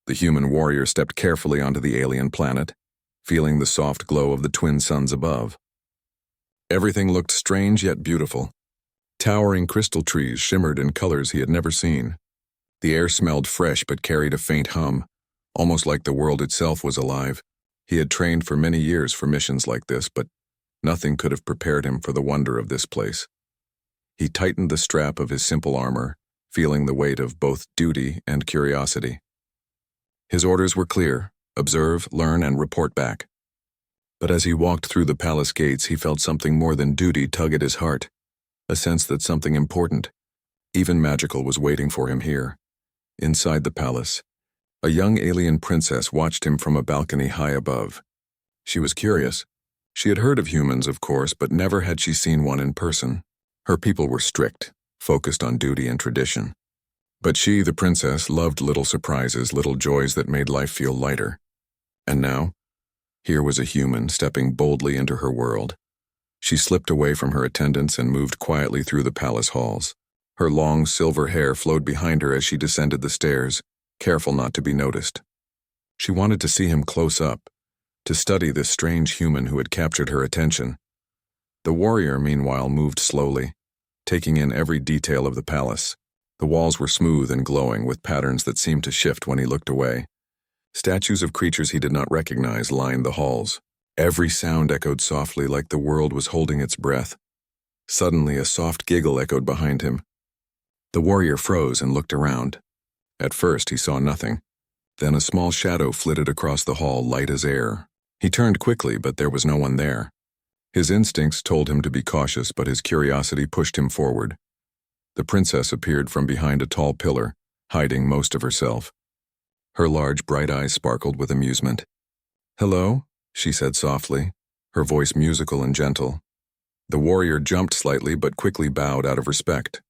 The human warrior stepped carefully onto the alien planet, feeling the soft glow of the twin suns above. Everything looked strange yet beautiful. Towering crystal trees shimmered in colors he had never seen. The air smelled fresh but carried a faint hum, almost like the world itself was alive. He had trained for many years for missions like this, but nothing could have prepared him for the wonder of this place. He tightened the strap of his simple armor, feeling the weight of both duty and curiosity. His orders were clear: observe, learn, and report back. But as he walked through the palace gates, he felt something more than duty tug at his heart, a sense that something important, even magical, was waiting for him here. Inside the palace, a young alien princess watched him from a balcony high above. She was curious. She had heard of humans, of course, but never had she seen one in person. Her people were strict, focused on duty and tradition. But she, the princess, loved little surprises, little joys that made life feel lighter. And now, here was a human stepping boldly into her world. She slipped away from her attendants and moved quietly through the palace halls. Her long silver hair flowed behind her as she descended the stairs, careful not to be noticed. She wanted to see him close up, to study this strange human who had captured her attention. The warrior, meanwhile, moved slowly, taking in every detail of the palace. The walls were smooth and glowing, with patterns that seemed to shift when he looked away. Statues of creatures he did not recognize lined the halls. Every sound echoed softly, like the world was holding its breath. Suddenly, a soft giggle echoed behind him. The warrior froze and looked around. At first, he saw nothing. Then a small shadow flitted across the hall, light as air. He turned quickly, but there was no one there. His instincts told him to be cautious, but his curiosity pushed him forward. The princess appeared from behind a tall pillar, hiding most of herself. Her large, bright eyes sparkled with amusement. "Hello," she said softly, her voice musical and gentle. The warrior jumped slightly but quickly bowed out of respect.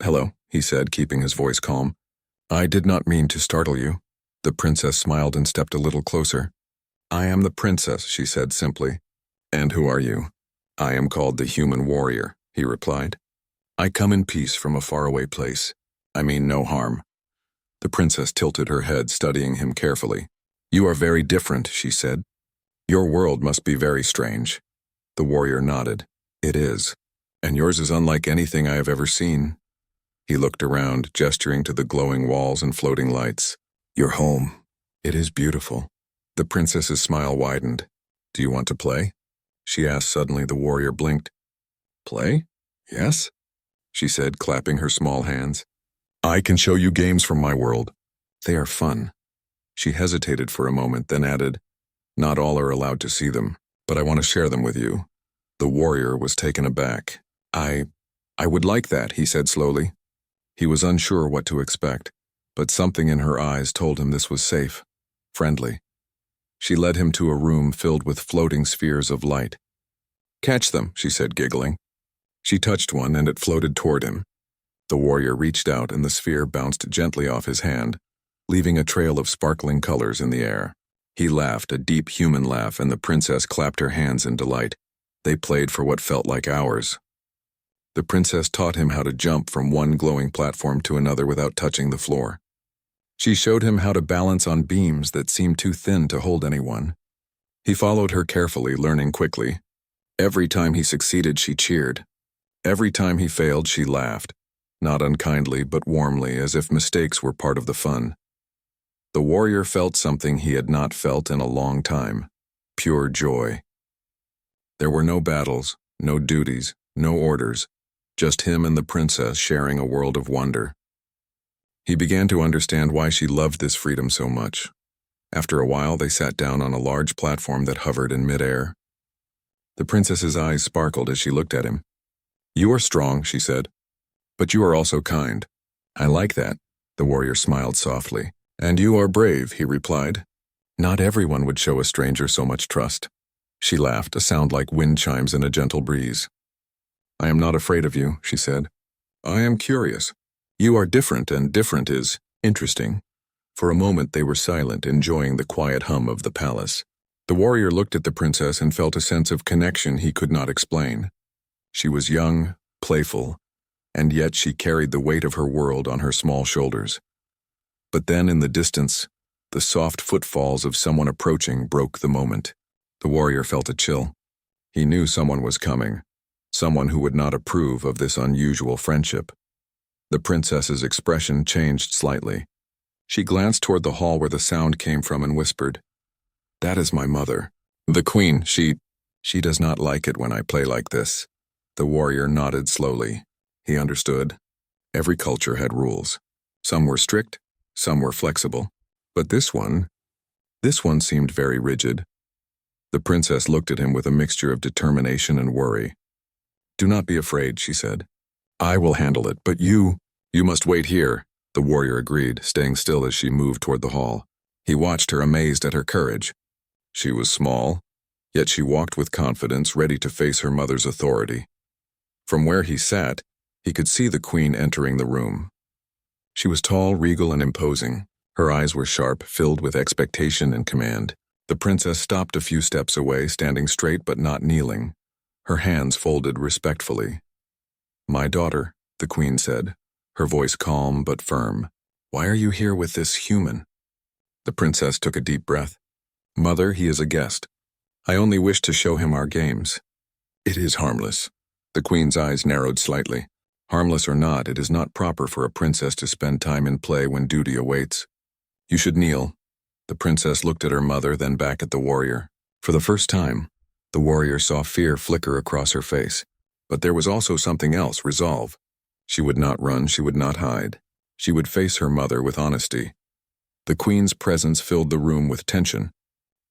Hello," he said, keeping his voice calm. "I did not mean to startle you." The princess smiled and stepped a little closer. "I am the princess," she said simply. "And who are you?" "I am called the human warrior," he replied. "I come in peace from a faraway place. I mean no harm." The princess tilted her head, studying him carefully. "You are very different," she said. "Your world must be very strange." The warrior nodded. "It is. And yours is unlike anything I have ever seen." He looked around, gesturing to the glowing walls and floating lights. "Your home. It is beautiful." The princess's smile widened. "Do you want to play?" she asked suddenly. The warrior blinked. "Play? Yes?" she said, clapping her small hands. "I can show you games from my world. They are fun." She hesitated for a moment, then added, "Not all are allowed to see them, but I want to share them with you." The warrior was taken aback. I would like that," he said slowly. He was unsure what to expect, but something in her eyes told him this was safe, friendly. She led him to a room filled with floating spheres of light. "Catch them," she said, giggling. She touched one, and it floated toward him. The warrior reached out, and the sphere bounced gently off his hand, leaving a trail of sparkling colors in the air. He laughed, a deep human laugh, and the princess clapped her hands in delight. They played for what felt like hours. The princess taught him how to jump from one glowing platform to another without touching the floor. She showed him how to balance on beams that seemed too thin to hold anyone. He followed her carefully, learning quickly. Every time he succeeded, she cheered. Every time he failed, she laughed, not unkindly but warmly, as if mistakes were part of the fun. The warrior felt something he had not felt in a long time: pure joy. There were no battles, no duties, no orders, just him and the princess sharing a world of wonder. He began to understand why she loved this freedom so much. After a while, they sat down on a large platform that hovered in midair. The princess's eyes sparkled as she looked at him. "You are strong," she said, "but you are also kind." "I like that," the warrior smiled softly. "And you are brave," he replied. "Not everyone would show a stranger so much trust." She laughed, a sound like wind chimes in a gentle breeze. "I am not afraid of you," she said. "I am curious. You are different, and different is interesting." For a moment they were silent, enjoying the quiet hum of the palace. The warrior looked at the princess and felt a sense of connection he could not explain. She was young, playful, and yet she carried the weight of her world on her small shoulders. But then, in the distance, The soft footfalls of someone approaching broke the moment. The warrior felt a chill. He knew someone was coming, someone who would not approve of this unusual friendship. The princess's expression changed slightly. She glanced toward the hall where the sound came from and whispered, "That is my mother. The queen, she does not like it when I play like this." The warrior nodded slowly. He understood. Every culture had rules. Some were strict, some were flexible. But this one seemed very rigid. The princess looked at him with a mixture of determination and worry. "Do not be afraid," she said. "I will handle it, but you must wait here," the warrior agreed, staying still as she moved toward the hall. He watched her, amazed at her courage. She was small, yet she walked with confidence, ready to face her mother's authority. From where he sat, he could see the queen entering the room. She was tall, regal, and imposing. Her eyes were sharp, filled with expectation and command. The princess stopped a few steps away, standing straight but not kneeling, her hands folded respectfully. "My daughter," the queen said, her voice calm but firm. "Why are you here with this human?" The princess took a deep breath. "Mother, he is a guest. I only wish to show him our games." "It is harmless." The queen's eyes narrowed slightly. "Harmless or not, it is not proper for a princess to spend time in play when duty awaits. You should kneel." The princess looked at her mother, then back at the warrior. For the first time, the warrior saw fear flicker across her face. But there was also something else, resolve. She would not run, she would not hide. She would face her mother with honesty. The queen's presence filled the room with tension.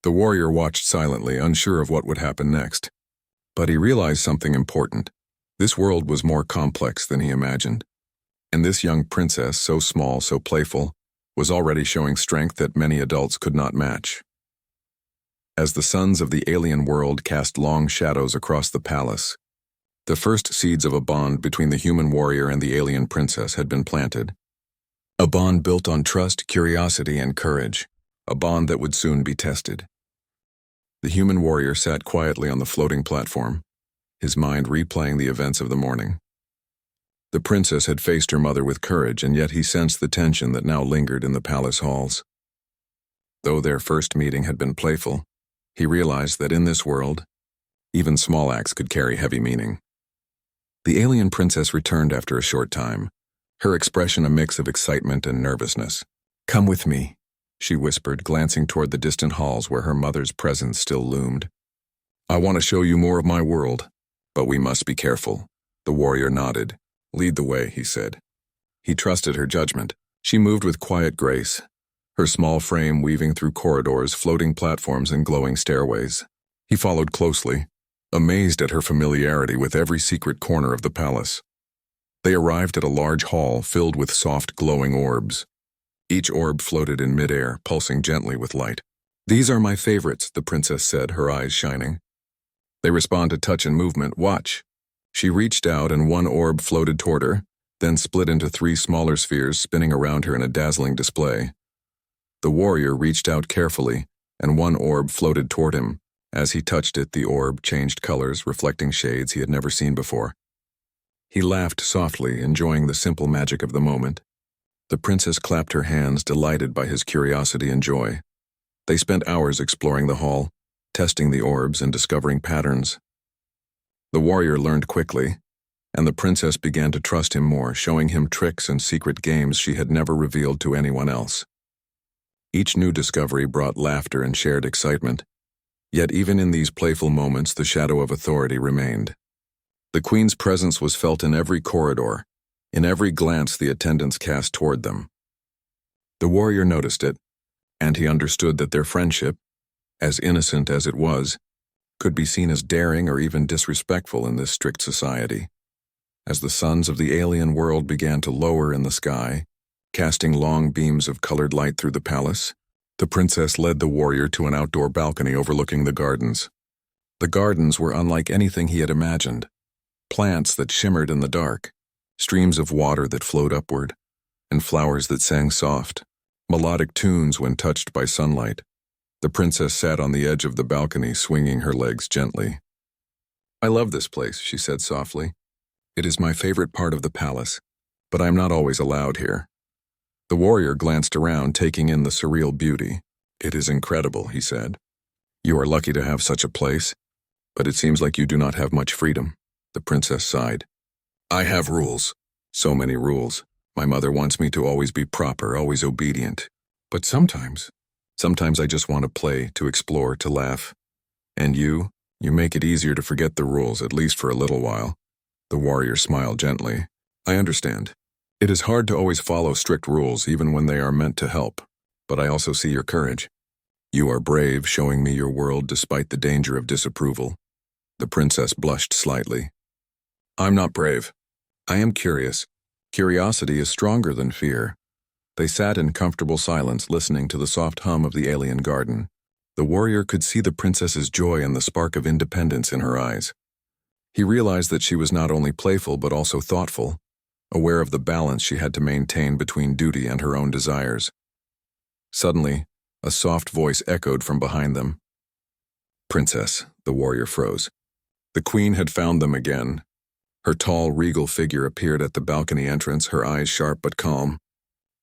The warrior watched silently, unsure of what would happen next. But he realized something important. This world was more complex than he imagined. And this young princess, so small, so playful, was already showing strength that many adults could not match. As the suns of the alien world cast long shadows across the palace, the first seeds of a bond between the human warrior and the alien princess had been planted. A bond built on trust, curiosity, and courage. A bond that would soon be tested. The human warrior sat quietly on the floating platform, his mind replaying the events of the morning. The princess had faced her mother with courage, and yet he sensed the tension that now lingered in the palace halls. Though their first meeting had been playful, he realized that in this world, even small acts could carry heavy meaning. The alien princess returned after a short time, her expression a mix of excitement and nervousness. "Come with me," she whispered, glancing toward the distant halls where her mother's presence still loomed. "I want to show you more of my world, but we must be careful." The warrior nodded. "Lead the way," he said. He trusted her judgment. She moved with quiet grace, her small frame weaving through corridors, floating platforms, and glowing stairways. He followed closely, amazed at her familiarity with every secret corner of the palace. They arrived at a large hall filled with soft, glowing orbs. Each orb floated in midair, pulsing gently with light. "These are my favorites," the princess said, her eyes shining. "They respond to touch and movement. Watch." She reached out and one orb floated toward her, then split into 3 smaller spheres, spinning around her in a dazzling display. The warrior reached out carefully, and one orb floated toward him. As he touched it, the orb changed colors, reflecting shades he had never seen before. He laughed softly, enjoying the simple magic of the moment. The princess clapped her hands, delighted by his curiosity and joy. They spent hours exploring the hall, testing the orbs and discovering patterns. The warrior learned quickly, and the princess began to trust him more, showing him tricks and secret games she had never revealed to anyone else. Each new discovery brought laughter and shared excitement. Yet even in these playful moments, the shadow of authority remained. The queen's presence was felt in every corridor, in every glance the attendants cast toward them. The warrior noticed it, and he understood that their friendship, as innocent as it was, could be seen as daring or even disrespectful in this strict society. As the suns of the alien world began to lower in the sky, casting long beams of colored light through the palace, the princess led the warrior to an outdoor balcony overlooking the gardens. The gardens were unlike anything he had imagined. Plants that shimmered in the dark, streams of water that flowed upward, and flowers that sang soft, melodic tunes when touched by sunlight. The princess sat on the edge of the balcony, swinging her legs gently. "I love this place," she said softly. "It is my favorite part of the palace, but I am not always allowed here." The warrior glanced around, taking in the surreal beauty. "It is incredible," he said. "You are lucky to have such a place, but it seems like you do not have much freedom." The princess sighed. "I have rules. So many rules. My mother wants me to always be proper, always obedient. But sometimes I just want to play, to explore, to laugh. And you make it easier to forget the rules, at least for a little while." The warrior smiled gently. "I understand. It is hard to always follow strict rules, even when they are meant to help. But I also see your courage. You are brave, showing me your world despite the danger of disapproval." The princess blushed slightly. "I'm not brave. I am curious. Curiosity is stronger than fear." They sat in comfortable silence, listening to the soft hum of the alien garden. The warrior could see the princess's joy and the spark of independence in her eyes. He realized that she was not only playful but also thoughtful, aware of the balance she had to maintain between duty and her own desires. Suddenly, a soft voice echoed from behind them. "Princess," the warrior froze. The queen had found them again. Her tall, regal figure appeared at the balcony entrance, her eyes sharp but calm.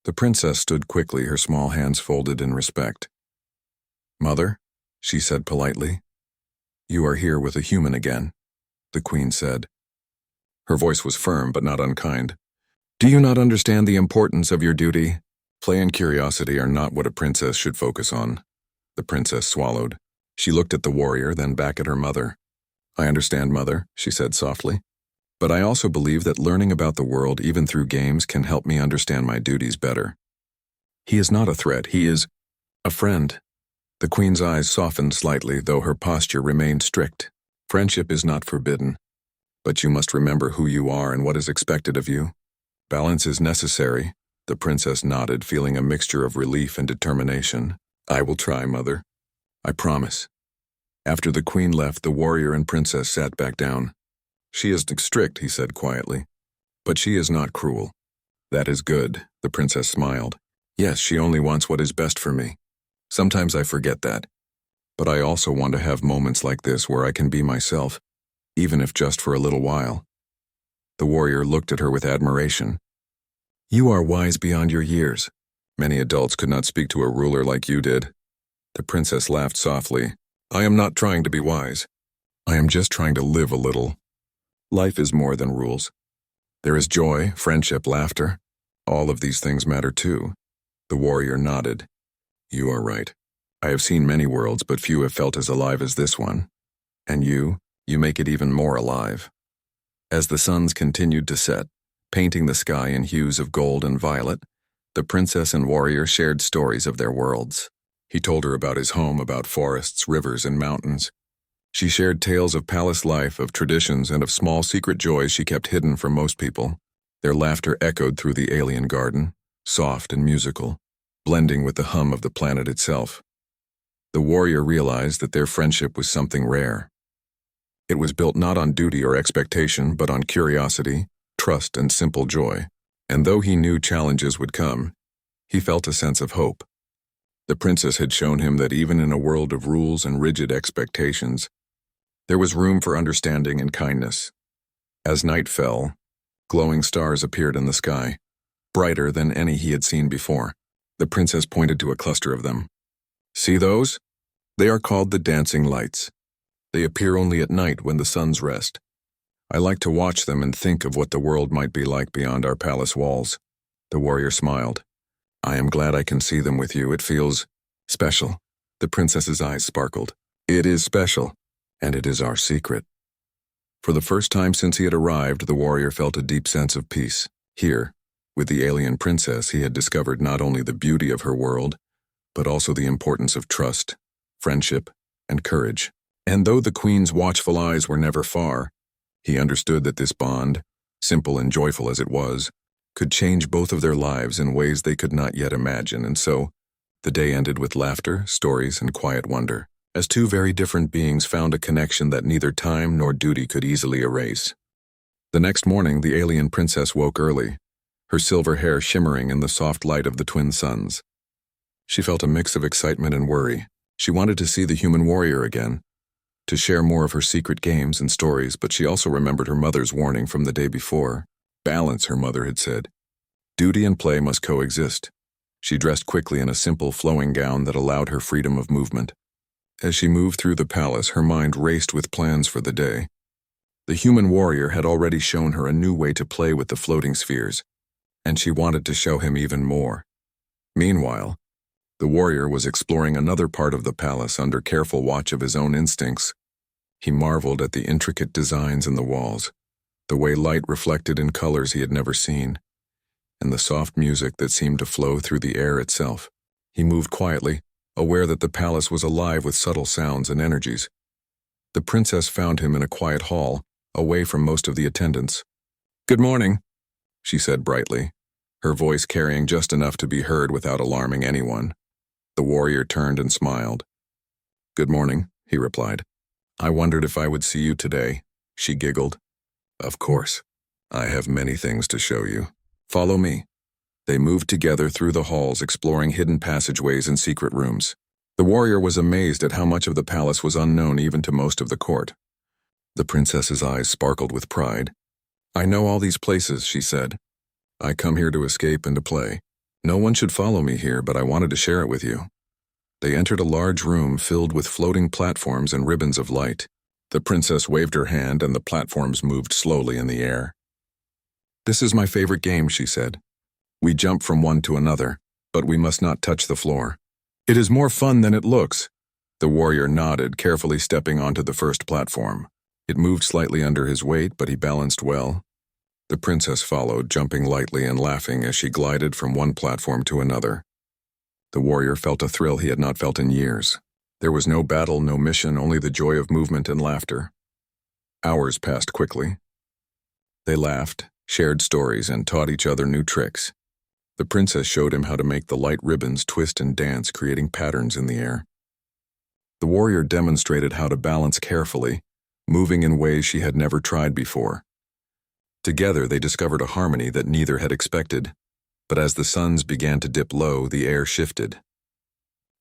The princess stood quickly, her small hands folded in respect. "Mother," she said politely. "You are here with a human again," the queen said. Her voice was firm but not unkind. "Do you not understand the importance of your duty? Play and curiosity are not what a princess should focus on." The princess swallowed. She looked at the warrior, then back at her mother. "I understand, Mother," she said softly. "But I also believe that learning about the world, even through games, can help me understand my duties better." "He is not a threat, he is a friend." The queen's eyes softened slightly, though her posture remained strict. "Friendship is not forbidden, but you must remember who you are and what is expected of you. Balance is necessary." The princess nodded, feeling a mixture of relief and determination. "I will try, Mother. I promise." After the queen left, the warrior and princess sat back down. "She is strict," he said quietly, "but she is not cruel." "That is good," the princess smiled. "Yes, she only wants what is best for me. Sometimes I forget that. But I also want to have moments like this where I can be myself, even if just for a little while." The warrior looked at her with admiration. "You are wise beyond your years. Many adults could not speak to a ruler like you did." The princess laughed softly. "I am not trying to be wise. I am just trying to live a little. Life is more than rules. There is joy, friendship, laughter. All of these things matter too." The warrior nodded. "You are right. I have seen many worlds, but few have felt as alive as this one. And you make it even more alive." As the suns continued to set, painting the sky in hues of gold and violet, the princess and warrior shared stories of their worlds. He told her about his home, about forests, rivers, and mountains. She shared tales of palace life, of traditions, and of small secret joys she kept hidden from most people. Their laughter echoed through the alien garden, soft and musical, blending with the hum of the planet itself. The warrior realized that their friendship was something rare. It was built not on duty or expectation, but on curiosity, trust, and simple joy. And though he knew challenges would come, he felt a sense of hope. The princess had shown him that even in a world of rules and rigid expectations, there was room for understanding and kindness. As night fell, glowing stars appeared in the sky, brighter than any he had seen before. The princess pointed to a cluster of them. "See those? They are called the dancing lights. They appear only at night when the suns rest. I like to watch them and think of what the world might be like beyond our palace walls." The warrior smiled. "I am glad I can see them with you. It feels special." The princess's eyes sparkled. "It is special, and it is our secret." For the first time since he had arrived, the warrior felt a deep sense of peace. Here, with the alien princess, he had discovered not only the beauty of her world, but also the importance of trust, friendship, and courage. And though the queen's watchful eyes were never far, he understood that this bond, simple and joyful as it was, could change both of their lives in ways they could not yet imagine. And so, the day ended with laughter, stories, and quiet wonder, as two very different beings found a connection that neither time nor duty could easily erase. The next morning, the alien princess woke early, her silver hair shimmering in the soft light of the twin suns. She felt a mix of excitement and worry. She wanted to see the human warrior again, to share more of her secret games and stories, but she also remembered her mother's warning from the day before. Balance, her mother had said. Duty and play must coexist. She dressed quickly in a simple, flowing gown that allowed her freedom of movement. As she moved through the palace, her mind raced with plans for the day. The human warrior had already shown her a new way to play with the floating spheres, and she wanted to show him even more. Meanwhile, the warrior was exploring another part of the palace under careful watch of his own instincts. He marveled at the intricate designs in the walls, the way light reflected in colors he had never seen, and the soft music that seemed to flow through the air itself. He moved quietly, aware that the palace was alive with subtle sounds and energies. The princess found him in a quiet hall, away from most of the attendants. "Good morning," she said brightly, her voice carrying just enough to be heard without alarming anyone. The warrior turned and smiled. "Good morning," he replied. "I wondered if I would see you today," she giggled. "Of course. I have many things to show you. Follow me." They moved together through the halls, exploring hidden passageways and secret rooms. The warrior was amazed at how much of the palace was unknown even to most of the court. The princess's eyes sparkled with pride. "I know all these places," she said. "I come here to escape and to play. No one should follow me here, but I wanted to share it with you." They entered a large room filled with floating platforms and ribbons of light. The princess waved her hand and the platforms moved slowly in the air. "This is my favorite game," she said. "We jump from one to another, but we must not touch the floor. It is more fun than it looks." The warrior nodded, carefully stepping onto the first platform. It moved slightly under his weight, but he balanced well. The princess followed, jumping lightly and laughing as she glided from one platform to another. The warrior felt a thrill he had not felt in years. There was no battle, no mission, only the joy of movement and laughter. Hours passed quickly. They laughed, shared stories, and taught each other new tricks. The princess showed him how to make the light ribbons twist and dance, creating patterns in the air. The warrior demonstrated how to balance carefully, moving in ways she had never tried before. Together they discovered a harmony that neither had expected, but as the suns began to dip low, the air shifted.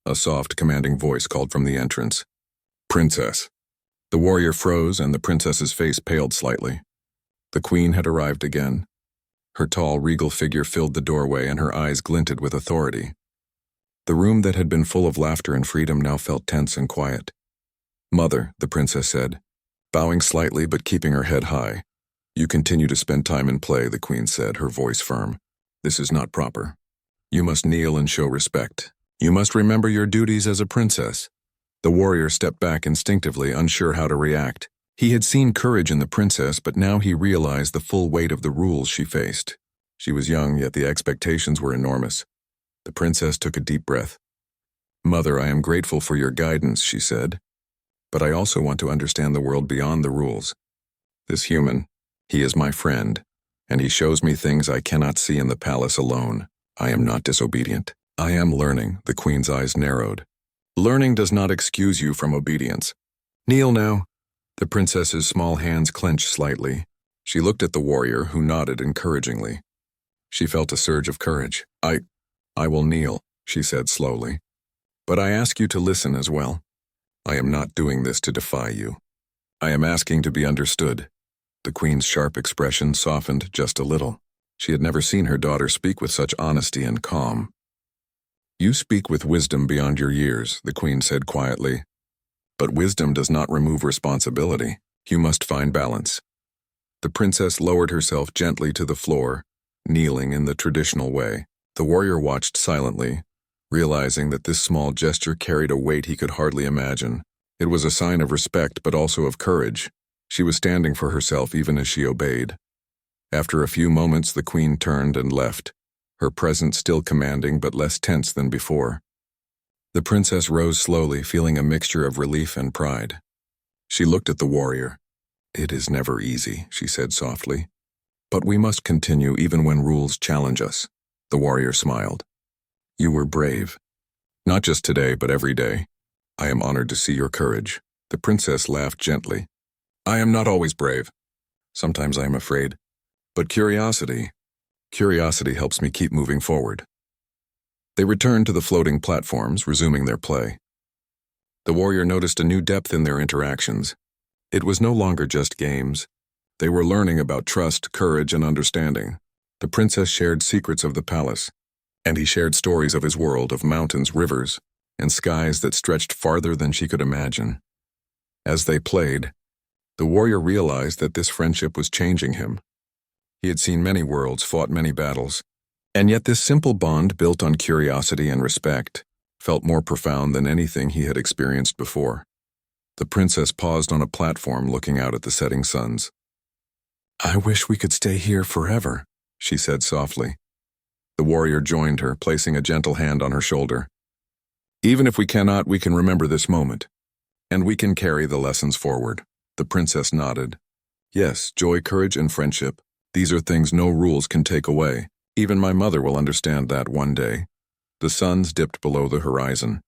A soft, commanding voice called from the entrance, "Princess." The warrior froze and the princess's face paled slightly. The queen had arrived again. Her tall, regal figure filled the doorway and her eyes glinted with authority. The room that had been full of laughter and freedom now felt tense and quiet. "Mother," the princess said, bowing slightly but keeping her head high. "You continue to spend time in play," the queen said, her voice firm. "This is not proper. You must kneel and show respect. You must remember your duties as a princess." The warrior stepped back instinctively, unsure how to react. He had seen courage in the princess, but now he realized the full weight of the rules she faced. She was young, yet the expectations were enormous. The princess took a deep breath. "Mother, I am grateful for your guidance," she said. "But I also want to understand the world beyond the rules. This human, he is my friend, and he shows me things I cannot see in the palace alone. I am not disobedient. I am learning." The queen's eyes narrowed. "Learning does not excuse you from obedience. Kneel now." The princess's small hands clenched slightly. She looked at the warrior, who nodded encouragingly. She felt a surge of courage. I will kneel," she said slowly. "But I ask you to listen as well. I am not doing this to defy you. I am asking to be understood." The queen's sharp expression softened just a little. She had never seen her daughter speak with such honesty and calm. "You speak with wisdom beyond your years," the queen said quietly. "But wisdom does not remove responsibility. You must find balance." The princess lowered herself gently to the floor, kneeling in the traditional way. The warrior watched silently, realizing that this small gesture carried a weight he could hardly imagine. It was a sign of respect, but also of courage. She was standing for herself even as she obeyed. After a few moments, the queen turned and left, her presence still commanding but less tense than before. The princess rose slowly, feeling a mixture of relief and pride. She looked at the warrior. "It is never easy," she said softly. "But we must continue even when rules challenge us." The warrior smiled. "You were brave. Not just today, but every day. I am honored to see your courage." The princess laughed gently. "I am not always brave. Sometimes I am afraid. But curiosity helps me keep moving forward." They returned to the floating platforms, resuming their play. The warrior noticed a new depth in their interactions. It was no longer just games. They were learning about trust, courage, and understanding. The princess shared secrets of the palace, and he shared stories of his world of mountains, rivers, and skies that stretched farther than she could imagine. As they played, the warrior realized that this friendship was changing him. He had seen many worlds, fought many battles, and yet this simple bond built on curiosity and respect felt more profound than anything he had experienced before. The princess paused on a platform looking out at the setting suns. "I wish we could stay here forever," she said softly. The warrior joined her, placing a gentle hand on her shoulder. "Even if we cannot, we can remember this moment, and we can carry the lessons forward." The princess nodded. "Yes, joy, courage, and friendship. These are things no rules can take away. Even my mother will understand that one day." The suns dipped below the horizon,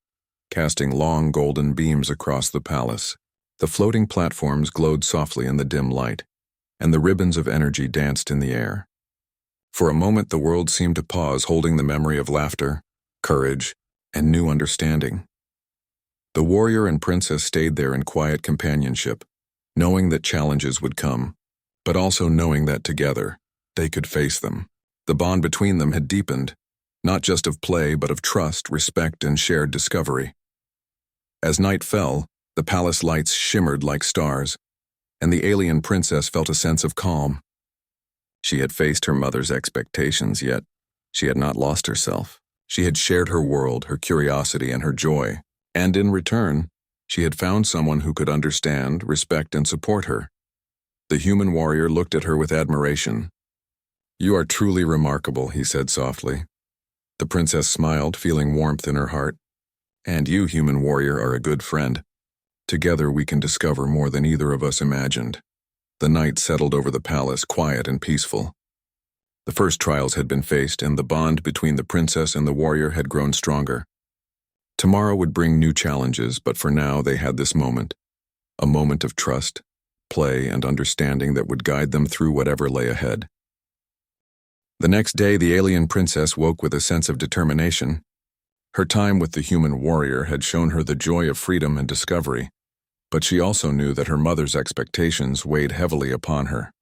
casting long golden beams across the palace. The floating platforms glowed softly in the dim light, and the ribbons of energy danced in the air. For a moment the world seemed to pause, holding the memory of laughter, courage, and new understanding. The warrior and princess stayed there in quiet companionship, knowing that challenges would come, but also knowing that together, they could face them. The bond between them had deepened, not just of play but of trust, respect, and shared discovery. As night fell, the palace lights shimmered like stars, and the alien princess felt a sense of calm. She had faced her mother's expectations, yet she had not lost herself. She had shared her world, her curiosity, and her joy, and in return, she had found someone who could understand, respect, and support her. The human warrior looked at her with admiration. "You are truly remarkable," he said softly. The princess smiled, feeling warmth in her heart. "And you, human warrior, are a good friend. Together we can discover more than either of us imagined." The night settled over the palace, quiet and peaceful. The first trials had been faced, and the bond between the princess and the warrior had grown stronger. Tomorrow would bring new challenges, but for now they had this moment, a moment of trust, play, and understanding that would guide them through whatever lay ahead. The next day, the alien princess woke with a sense of determination. Her time with the human warrior had shown her the joy of freedom and discovery, but she also knew that her mother's expectations weighed heavily upon her.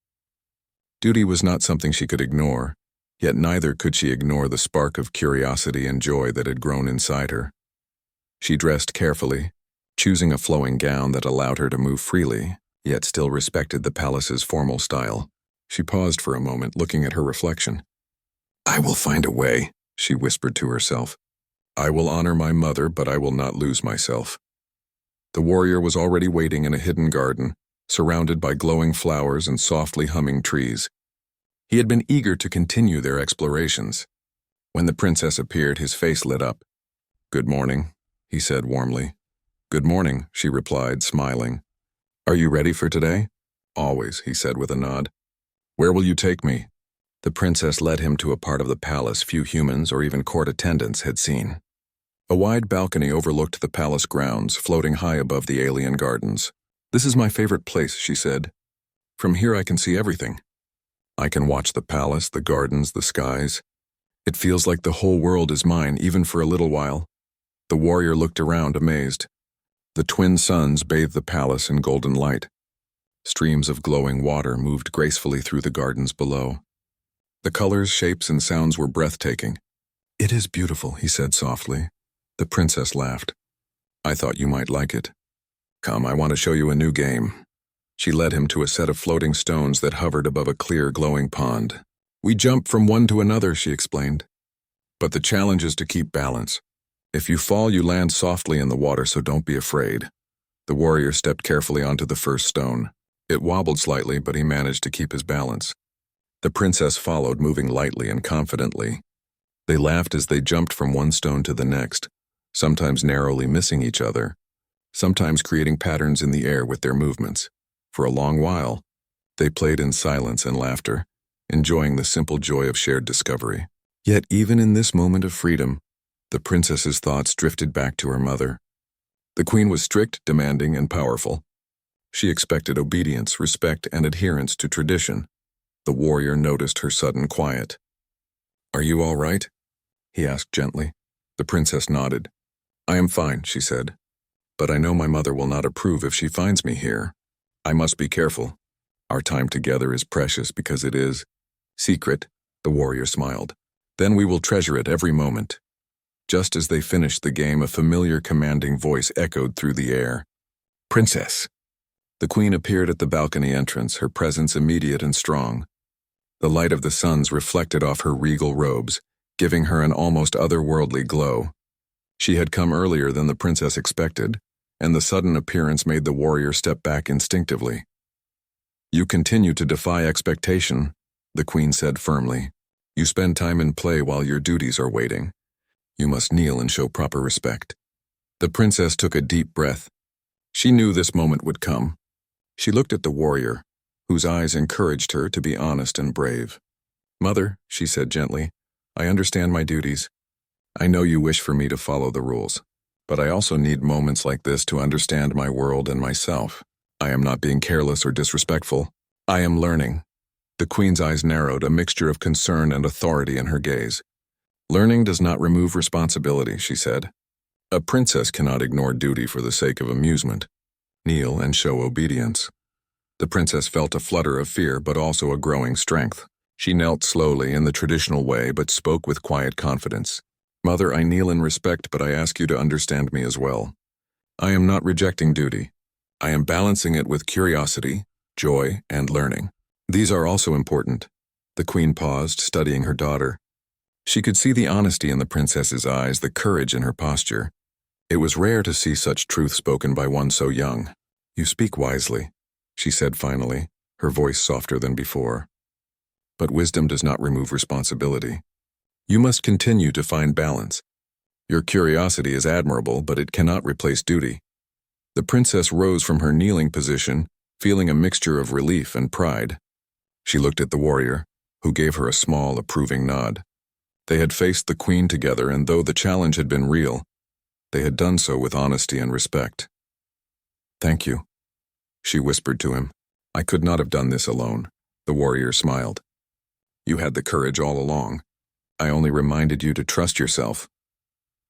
Duty was not something she could ignore, yet neither could she ignore the spark of curiosity and joy that had grown inside her. She dressed carefully, choosing a flowing gown that allowed her to move freely, yet still respected the palace's formal style. She paused for a moment, looking at her reflection. "I will find a way," she whispered to herself. "I will honor my mother, but I will not lose myself." The warrior was already waiting in a hidden garden, surrounded by glowing flowers and softly humming trees. He had been eager to continue their explorations. When the princess appeared, his face lit up. "Good morning," he said warmly. "Good morning," she replied, smiling. "Are you ready for today?" "Always," he said with a nod. "Where will you take me?" The princess led him to a part of the palace few humans or even court attendants had seen. A wide balcony overlooked the palace grounds, floating high above the alien gardens. "This is my favorite place," she said. "From here I can see everything. I can watch the palace, the gardens, the skies. It feels like the whole world is mine, even for a little while." The warrior looked around, amazed. The twin suns bathed the palace in golden light. Streams of glowing water moved gracefully through the gardens below. The colors, shapes, and sounds were breathtaking. "It is beautiful," he said softly. The princess laughed. "I thought you might like it. Come, I want to show you a new game." She led him to a set of floating stones that hovered above a clear, glowing pond. "We jump from one to another," she explained. "But the challenge is to keep balance. If you fall, you land softly in the water, so don't be afraid." The warrior stepped carefully onto the first stone. It wobbled slightly, but he managed to keep his balance. The princess followed, moving lightly and confidently. They laughed as they jumped from one stone to the next, sometimes narrowly missing each other, sometimes creating patterns in the air with their movements. For a long while, they played in silence and laughter, enjoying the simple joy of shared discovery. Yet even in this moment of freedom, the princess's thoughts drifted back to her mother. The queen was strict, demanding, and powerful. She expected obedience, respect, and adherence to tradition. The warrior noticed her sudden quiet. "Are you all right?" he asked gently. The princess nodded. "I am fine," she said. "But I know my mother will not approve if she finds me here. I must be careful. Our time together is precious because it is secret, The warrior smiled. Then we will treasure it every moment. Just as they finished the game, a familiar commanding voice echoed through the air. Princess! The queen appeared at the balcony entrance, her presence immediate and strong. The light of the suns reflected off her regal robes, giving her an almost otherworldly glow. She had come earlier than the princess expected, and the sudden appearance made the warrior step back instinctively. You continue to defy expectation, the queen said firmly. You spend time in play while your duties are waiting. You must kneel and show proper respect. The princess took a deep breath. She knew this moment would come. She looked at the warrior, whose eyes encouraged her to be honest and brave. Mother, she said gently, I understand my duties. I know you wish for me to follow the rules, but I also need moments like this to understand my world and myself. I am not being careless or disrespectful. I am learning. The queen's eyes narrowed, a mixture of concern and authority in her gaze. Learning does not remove responsibility, she said. A princess cannot ignore duty for the sake of amusement. Kneel and show obedience. The princess felt a flutter of fear, but also a growing strength. She knelt slowly in the traditional way, but spoke with quiet confidence. Mother, I kneel in respect, but I ask you to understand me as well. I am not rejecting duty. I am balancing it with curiosity, joy, and learning. These are also important. The queen paused, studying her daughter. She could see the honesty in the princess's eyes, the courage in her posture. It was rare to see such truth spoken by one so young. You speak wisely, she said finally, her voice softer than before. But wisdom does not remove responsibility. You must continue to find balance. Your curiosity is admirable, but it cannot replace duty. The princess rose from her kneeling position, feeling a mixture of relief and pride. She looked at the warrior, who gave her a small, approving nod. They had faced the queen together, and though the challenge had been real, they had done so with honesty and respect. Thank you, she whispered to him. I could not have done this alone. The warrior smiled. You had the courage all along. I only reminded you to trust yourself.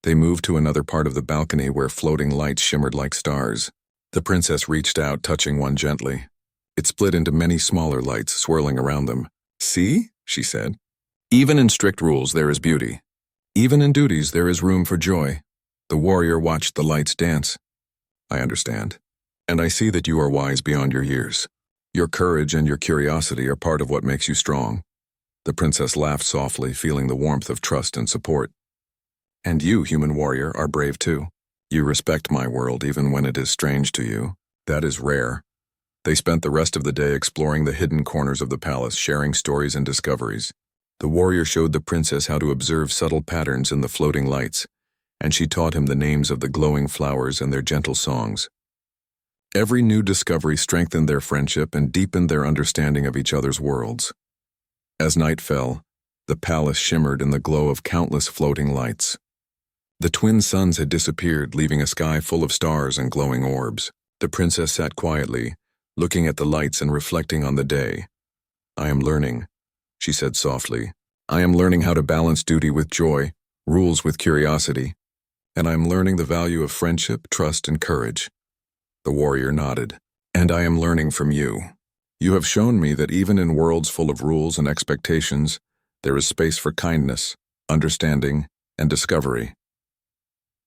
They moved to another part of the balcony where floating lights shimmered like stars. The princess reached out, touching one gently. It split into many smaller lights, swirling around them. See, she said. Even in strict rules there is beauty. Even in duties there is room for joy. The warrior watched the lights dance. I understand. And I see that you are wise beyond your years. Your courage and your curiosity are part of what makes you strong. The princess laughed softly, feeling the warmth of trust and support. And you, human warrior, are brave too. You respect my world even when it is strange to you. That is rare. They spent the rest of the day exploring the hidden corners of the palace, sharing stories and discoveries. The warrior showed the princess how to observe subtle patterns in the floating lights, and she taught him the names of the glowing flowers and their gentle songs. Every new discovery strengthened their friendship and deepened their understanding of each other's worlds. As night fell, the palace shimmered in the glow of countless floating lights. The twin suns had disappeared, leaving a sky full of stars and glowing orbs. The princess sat quietly, looking at the lights and reflecting on the day. I am learning, she said softly. I am learning how to balance duty with joy, rules with curiosity, and I am learning the value of friendship, trust, and courage. The warrior nodded. And I am learning from you. You have shown me that even in worlds full of rules and expectations, there is space for kindness, understanding, and discovery.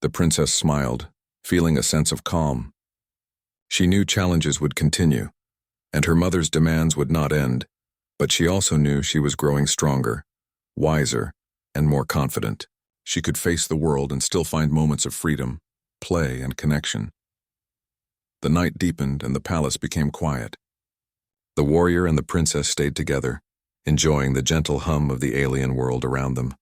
The princess smiled, feeling a sense of calm. She knew challenges would continue, and her mother's demands would not end, but she also knew she was growing stronger, wiser, and more confident. She could face the world and still find moments of freedom, play, and connection. The night deepened and the palace became quiet. The warrior and the princess stayed together, enjoying the gentle hum of the alien world around them.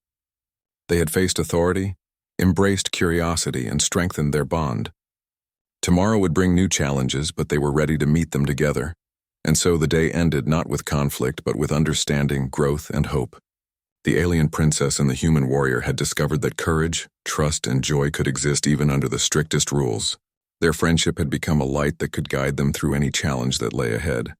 They had faced authority, embraced curiosity, and strengthened their bond. Tomorrow would bring new challenges, but they were ready to meet them together. And so the day ended not with conflict, but with understanding, growth, and hope. The alien princess and the human warrior had discovered that courage, trust, and joy could exist even under the strictest rules. Their friendship had become a light that could guide them through any challenge that lay ahead.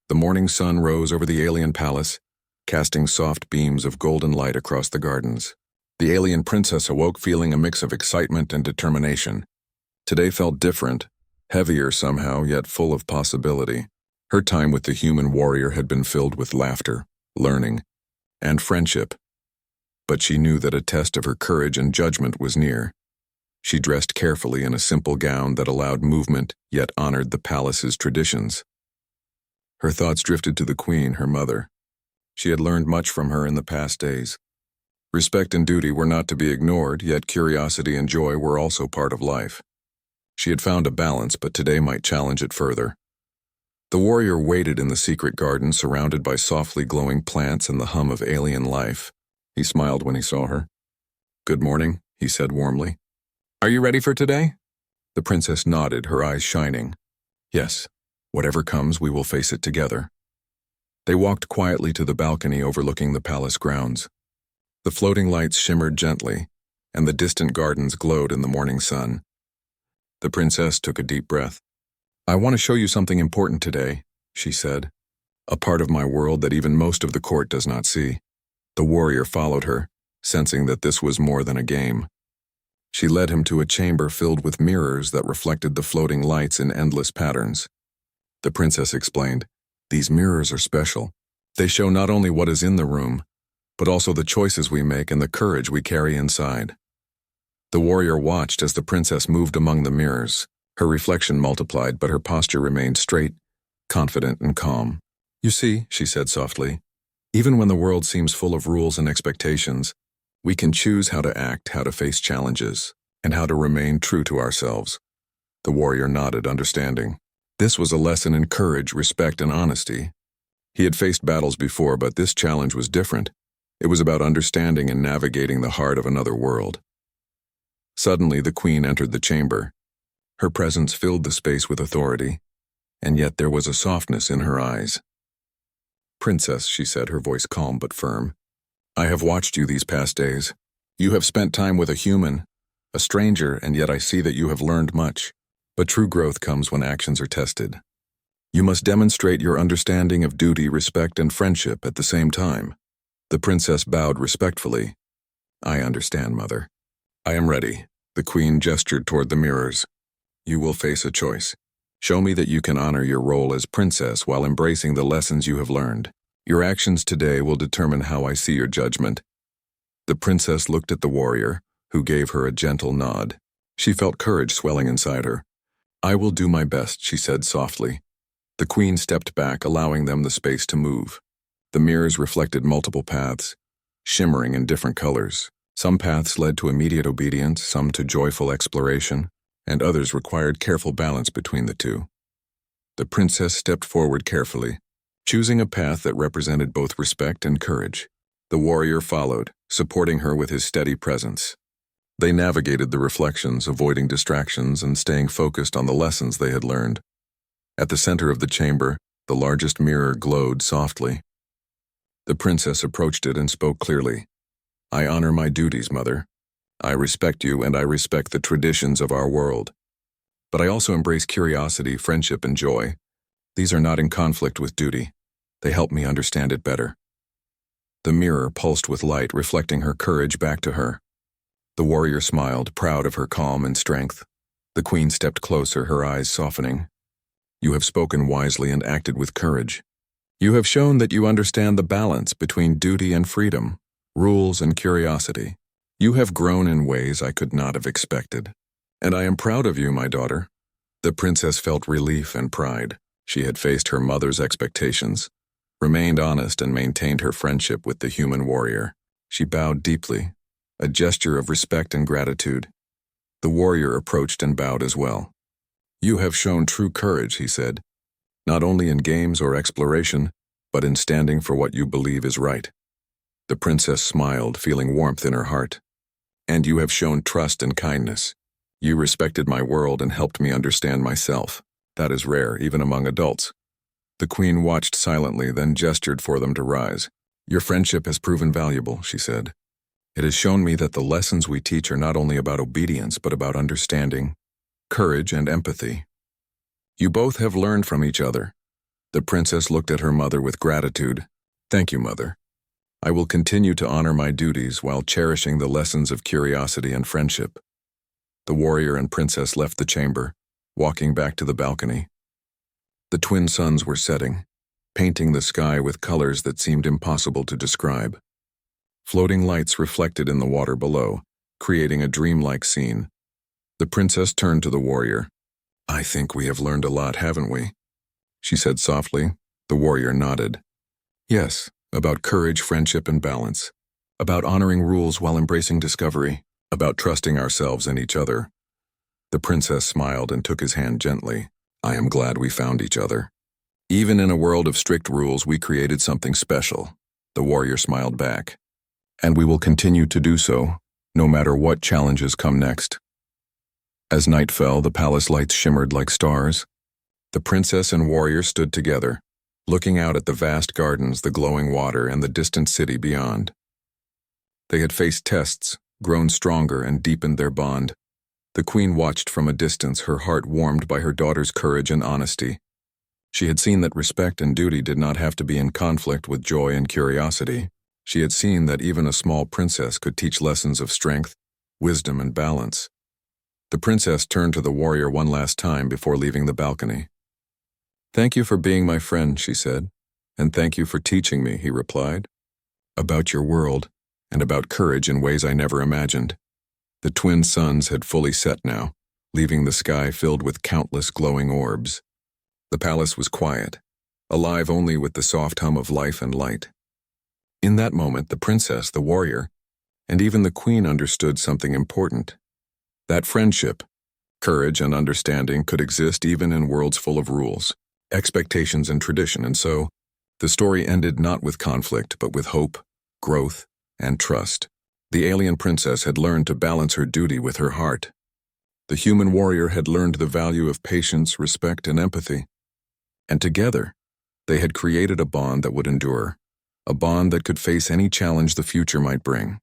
The morning sun rose over the alien palace, casting soft beams of golden light across the gardens. The alien princess awoke feeling a mix of excitement and determination. Today felt different, heavier somehow, yet full of possibility. Her time with the human warrior had been filled with laughter, learning, and friendship. But she knew that a test of her courage and judgment was near. She dressed carefully in a simple gown that allowed movement yet honored the palace's traditions. Her thoughts drifted to the queen, her mother. She had learned much from her in the past days. Respect and duty were not to be ignored, yet curiosity and joy were also part of life. She had found a balance, but today might challenge it further. The warrior waited in the secret garden, surrounded by softly glowing plants and the hum of alien life. He smiled when he saw her. "Good morning," he said warmly. "Are you ready for today?" The princess nodded, her eyes shining. "Yes, whatever comes, we will face it together." They walked quietly to the balcony overlooking the palace grounds. The floating lights shimmered gently, and the distant gardens glowed in the morning sun. The princess took a deep breath. "I want to show you something important today," she said. "A part of my world that even most of the court does not see." The warrior followed her, sensing that this was more than a game. She led him to a chamber filled with mirrors that reflected the floating lights in endless patterns. The princess explained, "These mirrors are special. They show not only what is in the room, but also the choices we make and the courage we carry inside." The warrior watched as the princess moved among the mirrors. Her reflection multiplied, but her posture remained straight, confident, and calm. "You see," she said softly, "even when the world seems full of rules and expectations, we can choose how to act, how to face challenges, and how to remain true to ourselves." The warrior nodded, understanding. This was a lesson in courage, respect, and honesty. He had faced battles before, but this challenge was different. It was about understanding and navigating the heart of another world. Suddenly, the queen entered the chamber. Her presence filled the space with authority, and yet there was a softness in her eyes. "Princess," she said, her voice calm but firm, "I have watched you these past days. You have spent time with a human, a stranger, and yet I see that you have learned much. But true growth comes when actions are tested. You must demonstrate your understanding of duty, respect, and friendship at the same time." The princess bowed respectfully. "I understand, mother. I am ready." The queen gestured toward the mirrors. "You will face a choice. Show me that you can honor your role as princess while embracing the lessons you have learned. Your actions today will determine how I see your judgment." The princess looked at the warrior, who gave her a gentle nod. She felt courage swelling inside her. "I will do my best," she said softly. The queen stepped back, allowing them the space to move. The mirrors reflected multiple paths, shimmering in different colors. Some paths led to immediate obedience, some to joyful exploration, and others required careful balance between the two. The princess stepped forward carefully, choosing a path that represented both respect and courage. The warrior followed, supporting her with his steady presence. They navigated the reflections, avoiding distractions and staying focused on the lessons they had learned. At the center of the chamber, the largest mirror glowed softly. The princess approached it and spoke clearly. "I honor my duties, mother. I respect you and I respect the traditions of our world. But I also embrace curiosity, friendship, and joy. These are not in conflict with duty. They help me understand it better." The mirror pulsed with light, reflecting her courage back to her. The warrior smiled, proud of her calm and strength. The queen stepped closer, her eyes softening. "You have spoken wisely and acted with courage. You have shown that you understand the balance between duty and freedom, rules and curiosity. You have grown in ways I could not have expected. And I am proud of you, my daughter." The princess felt relief and pride. She had faced her mother's expectations, remained honest, and maintained her friendship with the human warrior. She bowed deeply, a gesture of respect and gratitude. The warrior approached and bowed as well. "You have shown true courage," he said, "not only in games or exploration, but in standing for what you believe is right." The princess smiled, feeling warmth in her heart. "And you have shown trust and kindness. You respected my world and helped me understand myself. That is rare, even among adults." The queen watched silently, then gestured for them to rise. "Your friendship has proven valuable," she said. "It has shown me that the lessons we teach are not only about obedience, but about understanding, courage, and empathy. You both have learned from each other." The princess looked at her mother with gratitude. "Thank you, mother. I will continue to honor my duties while cherishing the lessons of curiosity and friendship." The warrior and princess left the chamber, walking back to the balcony. The twin suns were setting, painting the sky with colors that seemed impossible to describe. Floating lights reflected in the water below, creating a dreamlike scene. The princess turned to the warrior. "I think we have learned a lot, haven't we?" she said softly. The warrior nodded. "Yes, about courage, friendship, and balance. About honoring rules while embracing discovery. About trusting ourselves and each other." The princess smiled and took his hand gently. "I am glad we found each other. Even in a world of strict rules, we created something special." The warrior smiled back. "And we will continue to do so, no matter what challenges come next." As night fell, the palace lights shimmered like stars. The princess and warrior stood together, looking out at the vast gardens, the glowing water, and the distant city beyond. They had faced tests, grown stronger, and deepened their bond. The queen watched from a distance, her heart warmed by her daughter's courage and honesty. She had seen that respect and duty did not have to be in conflict with joy and curiosity. She had seen that even a small princess could teach lessons of strength, wisdom, and balance. The princess turned to the warrior one last time before leaving the balcony. "Thank you for being my friend," she said. "And thank you for teaching me," he replied. "About your world, and about courage in ways I never imagined." The twin suns had fully set now, leaving the sky filled with countless glowing orbs. The palace was quiet, alive only with the soft hum of life and light. In that moment, the princess, the warrior, and even the queen understood something important. That friendship, courage, and understanding could exist even in worlds full of rules, expectations, and tradition, and so, the story ended not with conflict, but with hope, growth, and trust. The alien princess had learned to balance her duty with her heart. The human warrior had learned the value of patience, respect, and empathy. And together, they had created a bond that would endure, a bond that could face any challenge the future might bring.